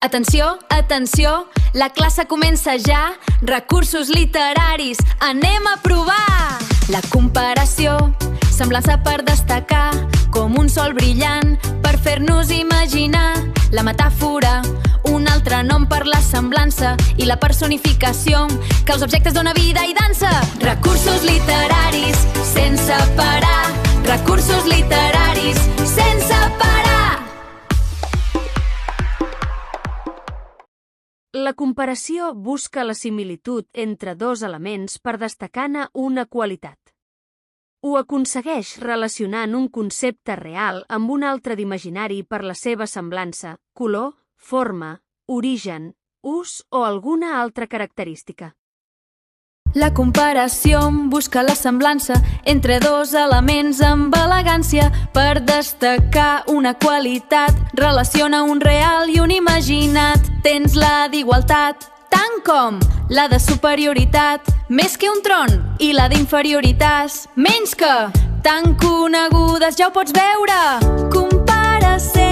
Atenció, atenció, la classe comença ja. Recursos literaris, anem a provar! La comparació, semblança per destacar, com un sol brillant per fer-nos imaginar. La metàfora, un altre nom per la semblança, i la personificació, que els objectes dona vida i dansa. Recursos literaris, sense parar. Recursos literaris, sense parar. La comparació busca la similitud entre dos elements per destacar-ne una qualitat. Ho aconsegueix relacionant un concepte real amb un altre d'imaginari per la seva semblança, color, forma, origen, ús o alguna altra característica. La comparació busca la semblança entre dos elements amb elegància per destacar una qualitat. Relaciona un real i un imaginat. Tens la d'igualtat, tant com la de superioritat, més que un tron, i la d'inferioritats, menys que. Tan conegudes, ja ho pots veure. Compara-se